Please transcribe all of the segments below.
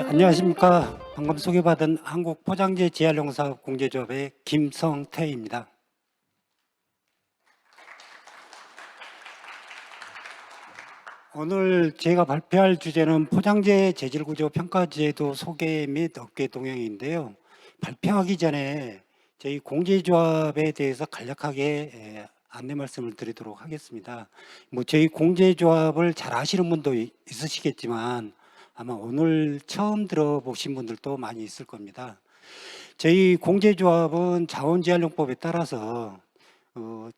안녕하십니까. 방금 소개받은 한국포장재 재활용사업 공제조합의 김성태입니다. 오늘 제가 발표할 주제는 포장재 재질구조 평가제도 소개 및 업계 동향인데요. 발표하기 전에 저희 공제조합에 대해서 간략하게 안내 말씀을 드리도록 하겠습니다. 저희 공제조합을 잘 아시는 분도 있으시겠지만 아마 오늘 처음 들어보신 분들도 많이 있을 겁니다. 저희 공제조합은 자원재활용법에 따라서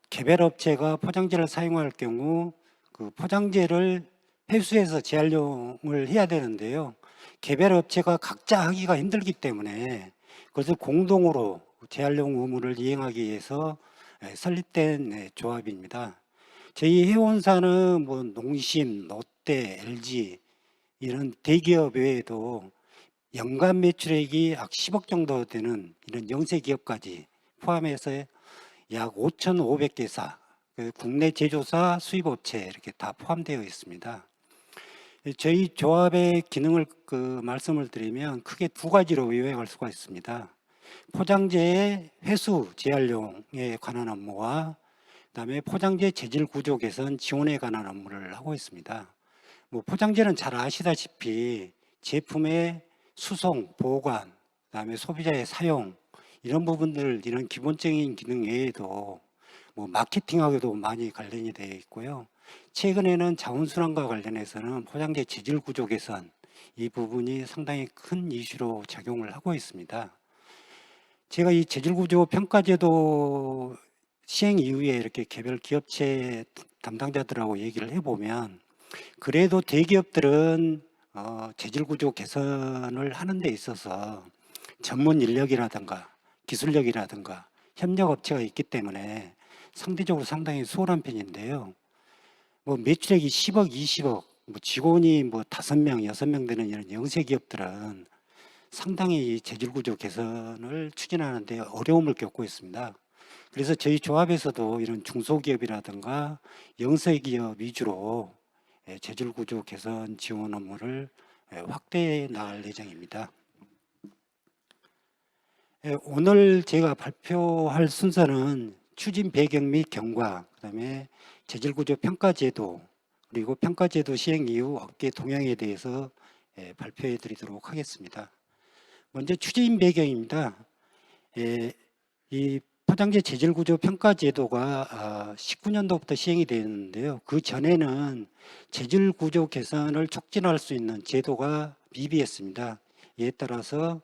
개별업체가 포장재를 사용할 경우 그 포장재를 회수해서 재활용을 해야 되는데요. 개별업체가 각자 하기가 힘들기 때문에 그것을 공동으로 재활용 의무를 이행하기 위해서 설립된 조합입니다. 저희 회원사는 농심, 롯데, LG 이런 대기업 외에도 연간 매출액이 약 10억 정도 되는 이런 영세 기업까지 포함해서 약 5,500개사, 국내 제조사, 수입업체 이렇게 다 포함되어 있습니다. 저희 조합의 기능을 말씀을 드리면 크게 두 가지로 요약할 수가 있습니다. 포장재의 회수 재활용에 관한 업무와 그다음에 포장재 재질 구조 개선 지원에 관한 업무를 하고 있습니다. 포장재는 잘 아시다시피 제품의 수송, 보관, 그다음에 소비자의 사용 이런 부분들 이런 기본적인 기능 외에도 마케팅하고도 많이 관련이 되어 있고요. 최근에는 자원순환과 관련해서는 포장재 재질 구조 개선 이 부분이 상당히 큰 이슈로 작용을 하고 있습니다. 제가 이 재질 구조 평가제도 시행 이후에 이렇게 개별 기업체 담당자들하고 얘기를 해보면 그래도 대기업들은 재질 구조 개선을 하는 데 있어서 전문 인력이라든가 기술력이라든가 협력 업체가 있기 때문에 상대적으로 상당히 수월한 편인데요. 매출액이 10억, 20억, 직원이 5명, 6명 되는 이런 영세 기업들은 상당히 이 재질 구조 개선을 추진하는 데 어려움을 겪고 있습니다. 그래서 저희 조합에서도 이런 중소기업이라든가 영세기업 위주로 재질 구조 개선 지원 업무를 확대해 나갈 예정입니다. 오늘 제가 발표할 순서는 추진 배경 및 경과, 그다음에 재질 구조 평가 제도, 그리고 평가 제도 시행 이후 업계 동향에 대해서 발표해 드리도록 하겠습니다. 먼저 추진 배경입니다. 이 포장재 재질 구조 평가 제도가 19년도부터 시행이 되었는데요. 그 전에는 재질 구조 개선을 촉진할 수 있는 제도가 미비했습니다. 이에 따라서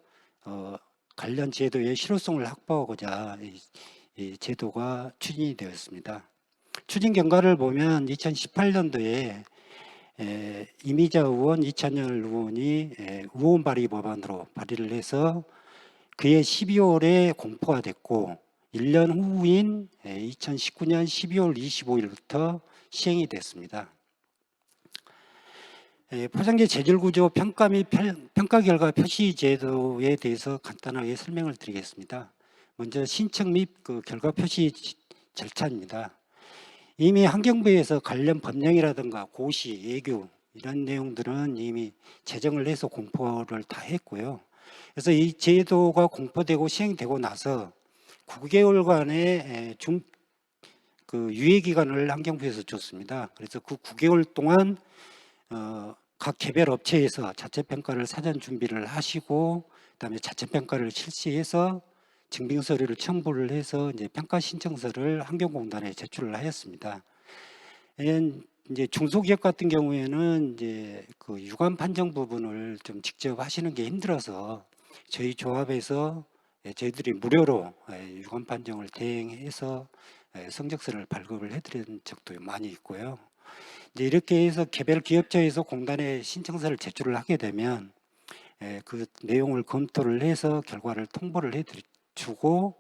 관련 제도의 실효성을 확보하고자 이 제도가 추진이 되었습니다. 추진 경과를 보면 2018년도에 이미자 의원, 이찬열 의원이 의원 발의 법안으로 발의를 해서 그해 12월에 공포가 됐고 1년 후인 2019년 12월 25일부터 시행이 됐습니다. 포장재 재질 구조 평가 및 평가 결과 표시 제도에 대해서 간단하게 설명을 드리겠습니다. 먼저 신청 및 결과 표시 절차입니다. 이미 환경부에서 관련 법령이라든가 고시, 예규 이런 내용들은 이미 제정을 해서 공포를 다 했고요. 그래서 이 제도가 공포되고 시행되고 나서 9개월간의 유예 기간을 환경부에서 줬습니다. 그래서 그 9개월 동안 각 개별 업체에서 자체 평가를 사전 준비를 하시고 그다음에 자체 평가를 실시해서 증빙 서류를 첨부를 해서 이제 평가 신청서를 환경공단에 제출을 하였습니다. 이제 중소기업 같은 경우에는 이제 그 유관 판정 부분을 좀 직접 하시는 게 힘들어서 저희 조합에서 저희들이 무료로 유관 판정을 대행해서 성적서를 발급을 해드린 적도 많이 있고요. 이제 이렇게 해서 개별 기업체에서 공단에 신청서를 제출을 하게 되면 그 내용을 검토를 해서 결과를 통보를 해주고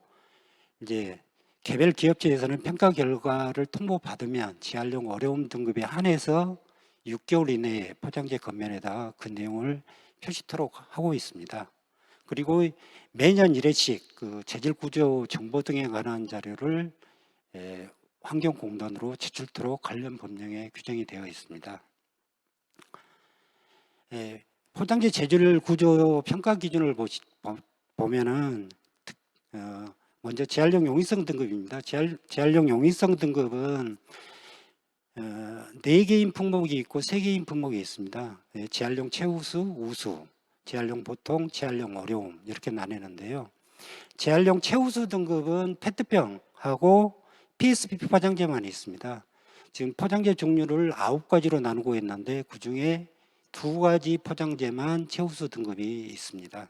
이제 개별 기업체에서는 평가 결과를 통보받으면 재활용 어려움 등급에 한해서 6개월 이내에 포장재 겉면에다가 그 내용을 표시토록 하고 있습니다. 그리고 매년 1회씩 그 재질 구조 정보 등에 관한 자료를 환경공단으로 제출토록 관련 법령에 규정이 되어 있습니다. 포장재 재질 구조 평가 기준을 보면은 먼저 재활용 용이성 등급입니다. 재활용 용이성 등급은 4개인 품목이 있고 3개인 품목이 있습니다. 재활용 최우수, 우수, 재활용 보통, 재활용 어려움 이렇게 나뉘는데요. 재활용 최우수 등급은 페트병하고 PSP 포장재만 있습니다. 지금 포장재 종류를 9가지로 나누고 있는데 그중에 2가지 포장재만 최우수 등급이 있습니다.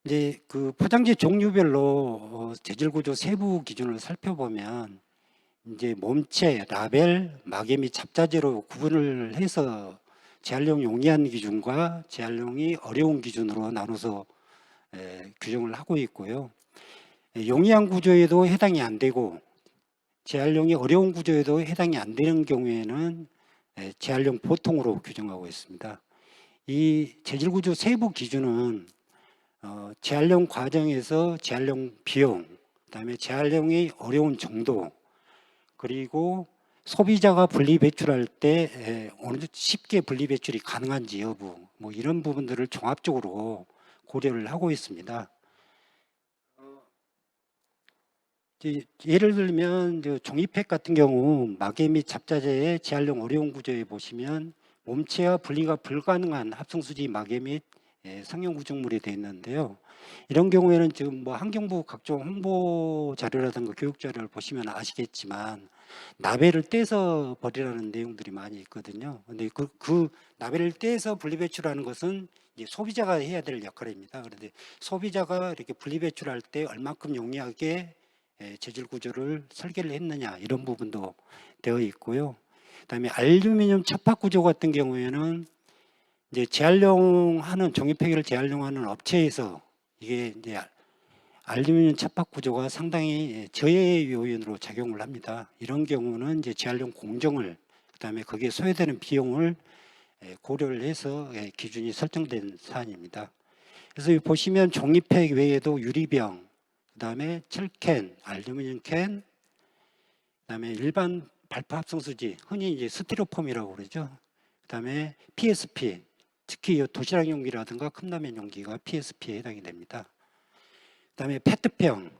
이제 그 포장재 종류별로 재질 구조 세부 기준을 살펴보면 이제 몸체, 라벨, 마개 및 잡자재로 구분을 해서 재활용 용이한 기준과 재활용이 어려운 기준으로 나눠서 규정을 하고 있고요. 용이한 구조에도 해당이 안 되고 재활용이 어려운 구조에도 해당이 안 되는 경우에는 재활용 보통으로 규정하고 있습니다. 이 재질 구조 세부 기준은 재활용 과정에서 재활용 비용, 그다음에 재활용이 어려운 정도, 그리고 소비자가 분리 배출할 때 어느 정도 쉽게 분리 배출이 가능한지 여부, 뭐 이런 부분들을 종합적으로 고려를 하고 있습니다. 예를 들면 종이팩 같은 경우 마개 및 잡자재의 재활용 어려운 구조에 보시면 몸체와 분리가 불가능한 합성수지 마개 및 성형 구조물이 되어 있는데요. 이런 경우에는 지금 뭐 환경부 각종 홍보 자료라든가 교육 자료를 보시면 아시겠지만 나벨을 떼서 버리라는 내용들이 많이 있거든요. 근데 그 나벨을 떼서 분리배출하는 것은 이제 소비자가 해야 될 역할입니다. 그런데 소비자가 이렇게 분리배출할 때 얼만큼 용이하게 재질 구조를 설계를 했느냐 이런 부분도 되어 있고요. 그다음에 알루미늄 접합 구조 같은 경우에는 이제 재활용하는 종이팩을 재활용하는 업체에서 이게 이제 알루미늄 접합 구조가 상당히 저해 요인으로 작용을 합니다. 이런 경우는 이제 재활용 공정을 그다음에 거기에 소요되는 비용을 고려를 해서 기준이 설정된 사안입니다. 그래서 보시면 종이팩 외에도 유리병, 그다음에 철캔, 알루미늄 캔, 그다음에 일반 발포 합성수지, 흔히 이제 스티로폼이라고 그러죠. 그다음에 PSP, 특히 도시락 용기라든가 컵라면 용기가 PSP에 해당이 됩니다. 그다음에 페트병,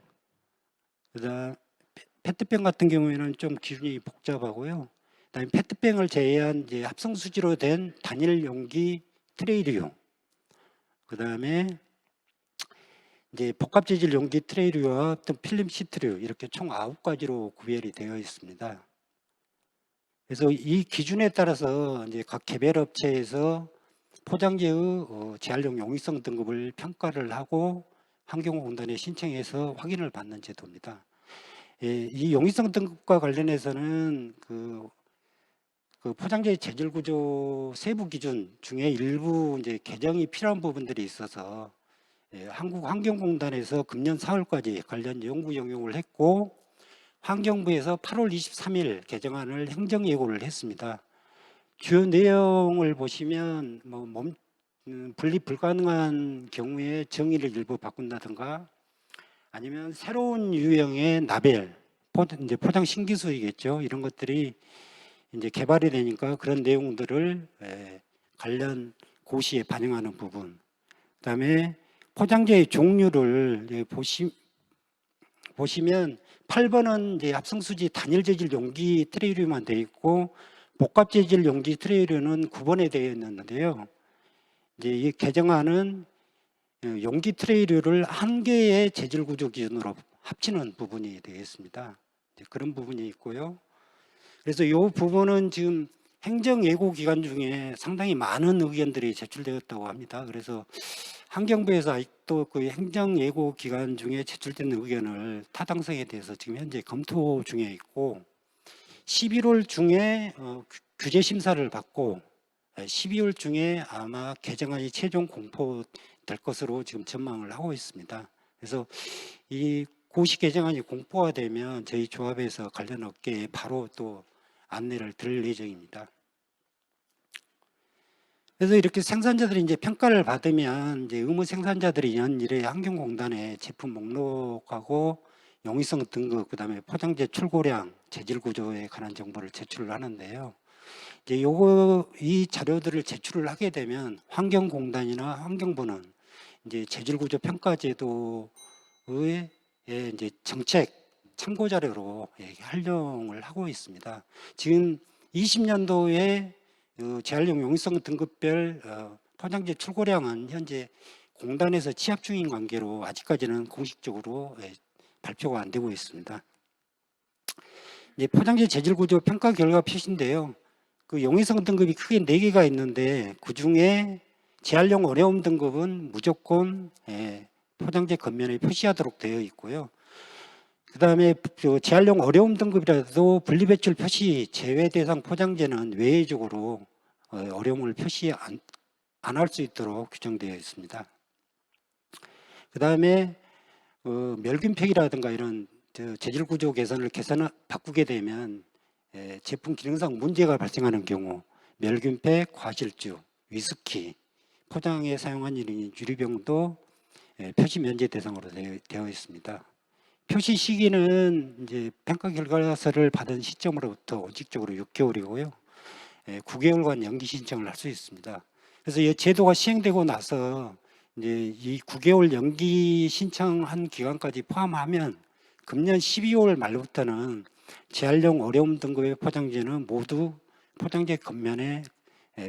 그다음 페트병 같은 경우에는 좀 기준이 복잡하고요. 그다음에 페트병을 제외한 이제 합성수지로 된 단일 용기 트레이류, 그다음에 이제 복합 재질 용기 트레이류와 어떤 필름 시트류 이렇게 총 9가지로 구별이 되어 있습니다. 그래서 이 기준에 따라서 이제 각 개별 업체에서 포장재의 재활용 용이성 등급을 평가를 하고 환경공단에 신청해서 확인을 받는 제도입니다. 이 용이성 등급과 관련해서는 그 포장재 재질 구조 세부 기준 중에 일부 이제 개정이 필요한 부분들이 있어서 한국환경공단에서 금년 4월까지 관련 연구 영역을 했고 환경부에서 8월 23일 개정안을 행정예고를 했습니다. 주요 내용을 보시면 분리 불가능한 경우에 정의를 일부 바꾼다든가 아니면 새로운 유형의 라벨, 이제 포장 신기술이겠죠. 이런 것들이 이제 개발이 되니까 그런 내용들을 관련 고시에 반영하는 부분. 그다음에 포장재의 종류를 보시면 8번은 이제 합성수지 단일 재질 용기 트레이류만 되어 있고 복합 재질 용기 트레이류는 9번에 되어 있는데요. 이제 이 개정안은 용기 트레이류를 한 개의 재질 구조 기준으로 합치는 부분이 되겠습니다. 그런 부분이 있고요. 그래서 이 부분은 지금 행정예고 기간 중에 상당히 많은 의견들이 제출되었다고 합니다. 그래서 환경부에서 아직도 그 행정예고 기간 중에 제출된 의견을 타당성에 대해서 지금 현재 검토 중에 있고 11월 중에 규제 심사를 받고 12월 중에 아마 개정안이 최종 공포될 것으로 지금 전망을 하고 있습니다. 그래서 이 고시 개정안이 공포가 되면 저희 조합에서 관련 업계에 바로 또 안내를 드릴 예정입니다. 그래서 이렇게 생산자들이 이제 평가를 받으면 이제 의무 생산자들이 연일에 환경공단에 제품 목록하고 용이성 등급, 그다음에 포장재 출고량, 재질 구조에 관한 정보를 제출을 하는데요. 이제 이 자료들을 제출을 하게 되면 환경공단이나 환경부는 이제 재질구조 평가제도의 이제 정책 참고 자료로 활용을 하고 있습니다. 지금 20년도에 재활용 용이성 등급별 포장재 출고량은 현재 공단에서 취합 중인 관계로 아직까지는 공식적으로 발표가 안 되고 있습니다. 이제 포장재 재질 구조 평가 결과 표시인데요. 그 용이성 등급이 크게 4개가 있는데 그 중에 재활용 어려움 등급은 무조건 포장재 겉면에 표시하도록 되어 있고요. 그 다음에 재활용 어려움 등급이라도 분리배출 표시 제외 대상 포장재는 외의적으로 어려움을 표시 안 할 수 있도록 규정되어 있습니다. 그 다음에 멸균팩이라든가 이런 재질 구조 개선을 바꾸게 되면 제품 기능상 문제가 발생하는 경우 멸균팩, 과실주, 위스키, 포장에 사용한 유리병도 표시 면제 대상으로 되어 있습니다. 표시 시기는 이제 평가 결과서를 받은 시점으로부터 원칙적으로 6개월이고요. 9개월간 연기 신청을 할 수 있습니다. 그래서 이 제도가 시행되고 나서 이제 이 9개월 연기 신청한 기간까지 포함하면 금년 12월 말부터는 재활용 어려움 등급의 포장재는 모두 포장재 겉면에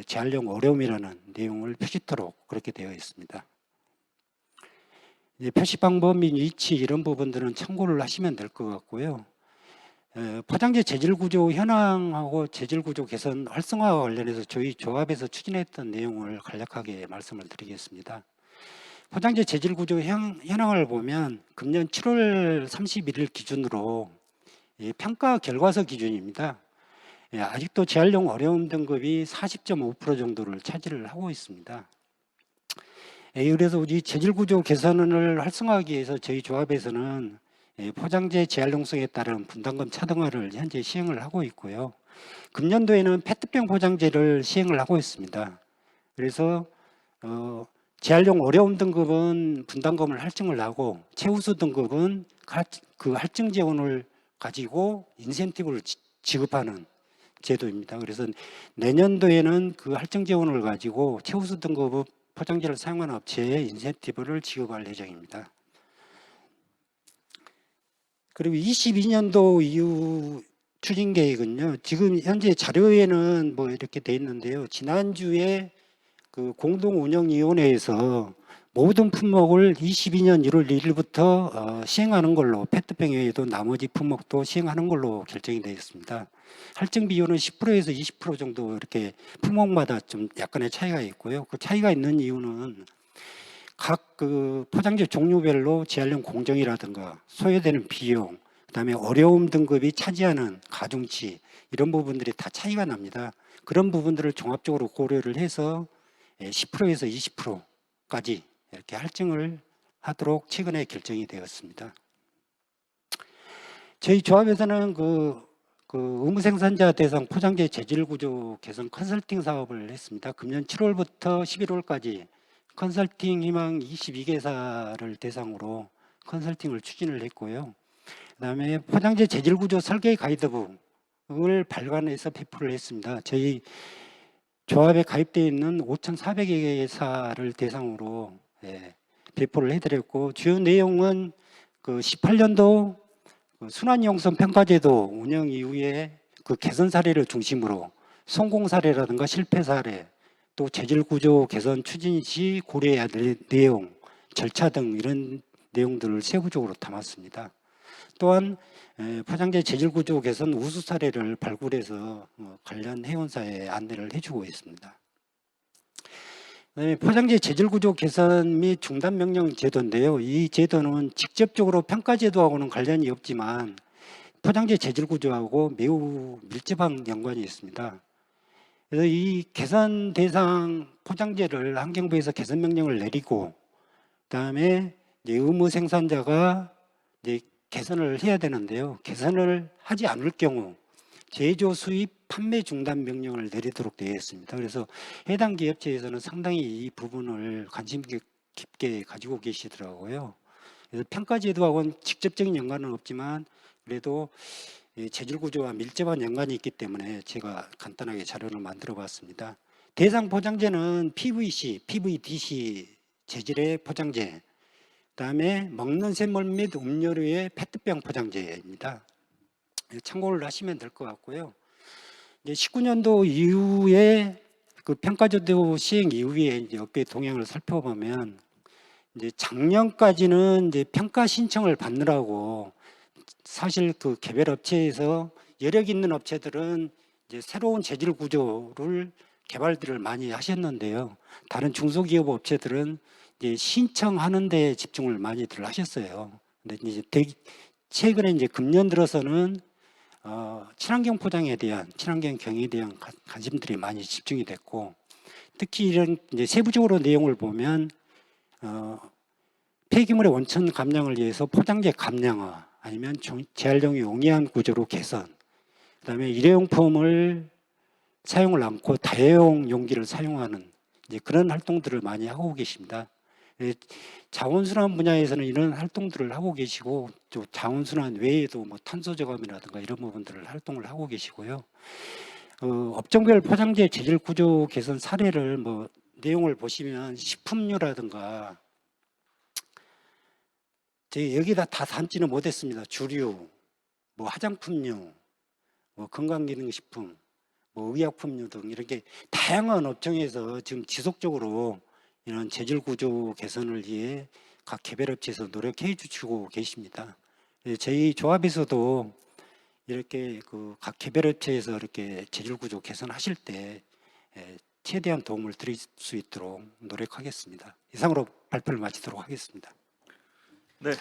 재활용 어려움이라는 내용을 표시토록 그렇게 되어 있습니다. 이제 표시 방법 및 위치 이런 부분들은 참고를 하시면 될 것 같고요. 포장재 재질 구조 현황하고 재질 구조 개선 활성화와 관련해서 저희 조합에서 추진했던 내용을 간략하게 말씀을 드리겠습니다. 포장재 재질 구조 현황을 보면 금년 7월 31일 기준으로 평가 결과서 기준입니다. 아직도 재활용 어려움 등급이 40.5% 정도를 차지를 하고 있습니다. 그래서 이 재질 구조 개선을 활성화하기 위해서 저희 조합에서는 포장재 재활용성에 따른 분담금 차등화를 현재 시행을 하고 있고요. 금년도에는 페트병 포장재를 시행을 하고 있습니다. 그래서 재활용 어려움 등급은 분담금을 할증을 하고 최우수 등급은 그 할증 재원을 가지고 인센티브를 지급하는 제도입니다. 그래서 내년도에는 그 할증 재원을 가지고 최우수 등급 포장재를 사용하는 업체에 인센티브를 지급할 예정입니다. 그리고 22년도 이후 추진 계획은요. 지금 현재 자료에는 뭐 이렇게 돼 있는데요. 지난주에 그 공동운영위원회에서 모든 품목을 22년 1월 1일부터 시행하는 걸로 페트병 외에도 나머지 품목도 시행하는 걸로 결정이 되어 있습니다. 할증 비율은 10%에서 20% 정도 이렇게 품목마다 좀 약간의 차이가 있고요. 그 차이가 있는 이유는 각 그 포장재 종류별로 재활용 공정이라든가 소요되는 비용, 그다음에 어려움 등급이 차지하는 가중치 이런 부분들이 다 차이가 납니다. 그런 부분들을 종합적으로 고려를 해서 10%에서 20%까지 이렇게 할증을 하도록 최근에 결정이 되었습니다. 저희 조합에서는 그 의무 생산자 대상 포장재 재질 구조 개선 컨설팅 사업을 했습니다. 금년 7월부터 11월까지 컨설팅 희망 22개사를 대상으로 컨설팅을 추진을 했고요. 그다음에 포장재 재질 구조 설계 가이드북을 발간해서 배포를 했습니다. 저희 조합에 가입되어 있는 5,400개사를 대상으로 배포를 해드렸고 주요 내용은 그 18년도 순환이용성 평가제도 운영 이후에 그 개선 사례를 중심으로 성공 사례라든가 실패 사례 또 재질 구조 개선 추진 시 고려해야 될 내용, 절차 등 이런 내용들을 세부적으로 담았습니다. 또한 포장재 재질 구조 개선 우수 사례를 발굴해서 관련 회원사에 안내를 해주고 있습니다. 포장재 재질 구조 개선 및 중단 명령 제도인데요. 이 제도는 직접적으로 평가 제도하고는 관련이 없지만 포장재 재질 구조하고 매우 밀접한 연관이 있습니다. 그래서 이 개선 대상 포장재를 환경부에서 개선 명령을 내리고 그다음에 의무 생산자가 이제 개선을 해야 되는데요. 개선을 하지 않을 경우 제조 수입 판매 중단 명령을 내리도록 되어 있습니다. 그래서 해당 기업체에서는 상당히 이 부분을 관심 깊게 가지고 계시더라고요. 그래서 평가 제도하고는 직접적인 연관은 없지만 그래도 이 재질 구조와 밀접한 연관이 있기 때문에 제가 간단하게 자료를 만들어 봤습니다. 대상 포장재는 PVC, PVDC 재질의 포장재, 그다음에 먹는 샘물 및 음료류의 페트병 포장재입니다. 참고를 하시면 될 것 같고요. 이제 19년도 이후에 그 평가제도 시행 이후에 이제 업계 동향을 살펴보면 이제 작년까지는 이제 평가 신청을 받느라고 사실 그 개별 업체에서 여력 있는 업체들은 이제 새로운 재질 구조를 개발들을 많이 하셨는데요. 다른 중소기업 업체들은 이제 신청하는 데 집중을 많이들 하셨어요. 근데 이제 최근에 이제 금년 들어서는 친환경 포장에 대한 친환경 경영에 대한 관심들이 많이 집중이 됐고, 특히 이런 이제 세부적으로 내용을 보면 폐기물의 원천 감량을 위해서 포장재 감량화 아니면 재활용이 용이한 구조로 개선, 그다음에 일회용품을 사용을 않고 다회용 용기를 사용하는 이제 그런 활동들을 많이 하고 계십니다. 자원순환 분야에서는 이런 활동들을 하고 계시고, 또 자원순환 외에도 뭐 탄소 저감이라든가 이런 부분들을 활동을 하고 계시고요. 업종별 포장재 재질 구조 개선 사례를 뭐 내용을 보시면 식품류라든가 제가 여기다 다 담지는 못했습니다. 주류, 뭐 화장품류, 뭐 건강기능식품, 뭐 의약품류 등 이렇게 다양한 업종에서 지금 지속적으로 이런 재질 구조 개선을 위해 각 개별업체에서 노력해 주시고 계십니다. 저희 조합에서도 이렇게 그 각 개별업체에서 이렇게 재질 구조 개선하실 때 최대한 도움을 드릴 수 있도록 노력하겠습니다. 이상으로 발표를 마치도록 하겠습니다. 네,